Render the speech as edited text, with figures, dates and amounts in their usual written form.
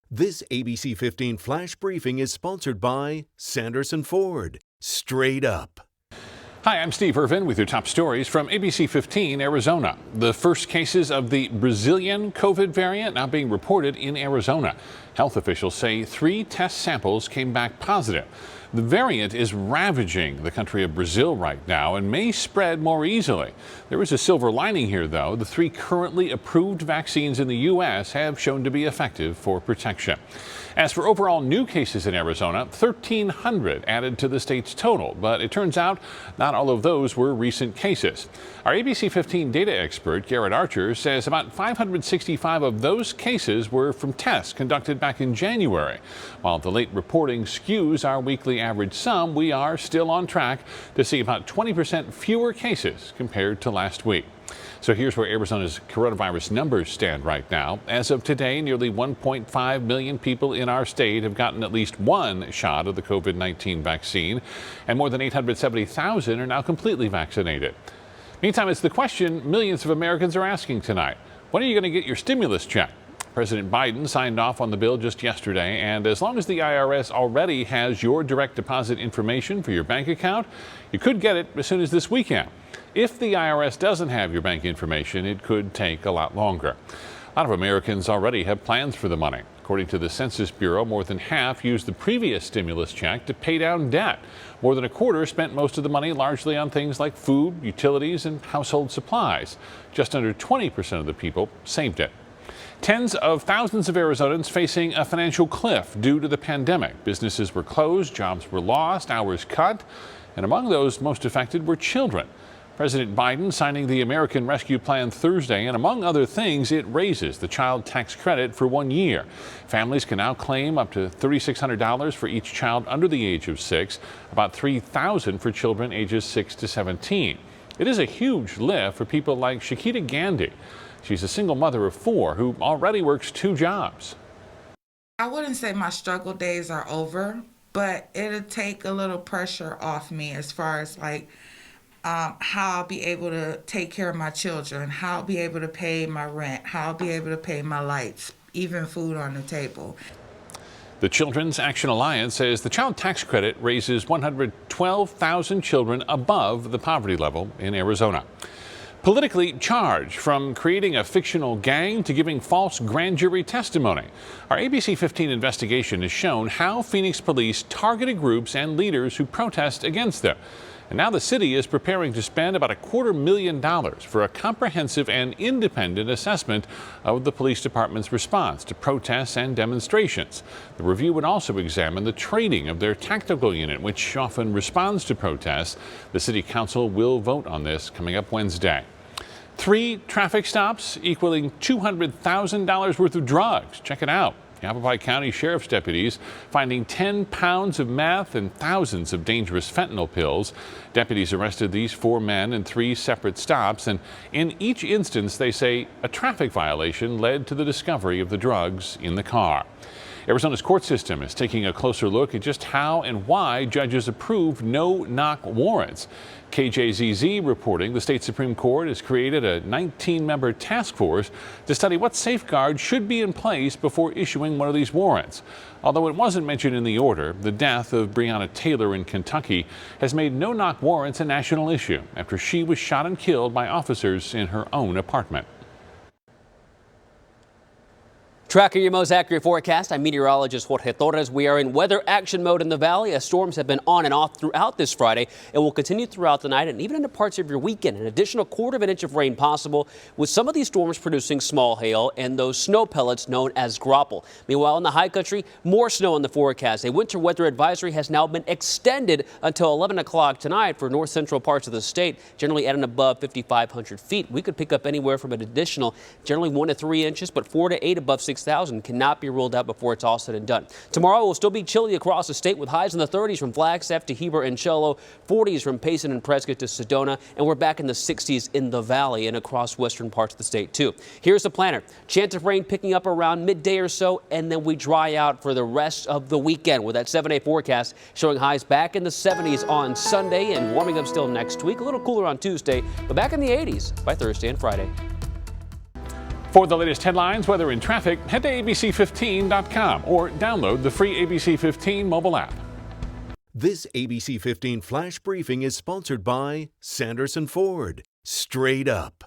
This ABC 15 flash briefing is sponsored by Sanderson Ford. Straight up. Hi, I'm Steve Irvin with your top stories from ABC15 Arizona. The first cases of the Brazilian COVID variant now being reported in Arizona. Health officials say 3 test samples came back positive. The variant is ravaging the country of Brazil right now and may spread more easily. There is a silver lining here, though. The 3 currently approved vaccines in the U.S. have shown to be effective for protection. As for overall new cases in Arizona, 1,300 added to the state's total, but it turns out not all of those were recent cases. Our ABC 15 data expert, Garrett Archer, says about 565 of those cases were from tests conducted back in January. While the late reporting skews our weekly average sum, we are still on track to see about 20% fewer cases compared to last week. So here's where Arizona's coronavirus numbers stand right now. As of today, nearly 1.5 million people in our state have gotten at least one shot of the COVID-19 vaccine, and more than 870,000 are now completely vaccinated. Meantime, it's the question millions of Americans are asking tonight. When are you going to get your stimulus check? President Biden signed off on the bill just yesterday, and as long as the IRS already has your direct deposit information for your bank account, you could get it as soon as this weekend. If the IRS doesn't have your bank information, it could take a lot longer. A lot of Americans already have plans for the money. According to the Census Bureau, more than half used the previous stimulus check to pay down debt. More than a quarter spent most of the money largely on things like food, utilities, and household supplies. Just under 20% of the people saved it. Tens of thousands of Arizonans facing a financial cliff due to the pandemic. Businesses were closed, jobs were lost, hours cut, and among those most affected were children. President Biden signing the American Rescue Plan Thursday, and among other things, it raises the child tax credit for 1 year. Families can now claim up to $3,600 for each child under the age of 6, about $3,000 for children ages 6 to 17. It is a huge lift for people like Shakita Gandhi. She's a single mother of 4 who already works 2 jobs. I wouldn't say my struggle days are over, but it'll take a little pressure off me as far as how I'll be able to take care of my children, how I'll be able to pay my rent, how I'll be able to pay my lights, even food on the table. The Children's Action Alliance says the child tax credit raises 112,000 children above the poverty level in Arizona. Politically charged, from creating a fictional gang to giving false grand jury testimony. Our ABC 15 investigation has shown how Phoenix police targeted groups and leaders who protest against them. And now the city is preparing to spend about $250,000 for a comprehensive and independent assessment of the police department's response to protests and demonstrations. The review would also examine the training of their tactical unit, which often responds to protests. The city council will vote on this coming up Wednesday. 3 traffic stops equaling $200,000 worth of drugs. Check it out. Yavapai County Sheriff's deputies finding 10 pounds of meth and thousands of dangerous fentanyl pills. Deputies arrested these 4 men in 3 separate stops, and in each instance, they say a traffic violation led to the discovery of the drugs in the car. Arizona's court system is taking a closer look at just how and why judges approve no-knock warrants. KJZZ reporting the state Supreme Court has created a 19-member task force to study what safeguards should be in place before issuing one of these warrants. Although it wasn't mentioned in the order, the death of Breonna Taylor in Kentucky has made no-knock warrants a national issue after she was shot and killed by officers in her own apartment. Tracking your most accurate forecast, I'm meteorologist Jorge Torres. We are in weather action mode in the valley as storms have been on and off throughout this Friday and will continue throughout the night and even into parts of your weekend. An additional 1/4 inch of rain possible, with some of these storms producing small hail and those snow pellets known as graupel. Meanwhile, in the high country, more snow in the forecast. A winter weather advisory has now been extended until 11 o'clock tonight for north central parts of the state, generally at and above 5,500 feet. We could pick up anywhere from an additional generally 1 to 3 inches, but 4 to 8 above 6,000 cannot be ruled out before it's all said and done. Tomorrow will still be chilly across the state with highs in the 30s from Flagstaff to Heber and Cello, 40s from Payson and Prescott to Sedona, and we're back in the 60s in the valley and across western parts of the state too. Here's the planner. Chance of rain picking up around midday or so, and then we dry out for the rest of the weekend with that 7-day forecast showing highs back in the 70s on Sunday and warming up still next week. A little cooler on Tuesday, but back in the 80s by Thursday and Friday. For the latest headlines, weather, and traffic, head to abc15.com or download the free ABC15 mobile app. This ABC 15 Flash Briefing is sponsored by Sanderson Ford. Straight up.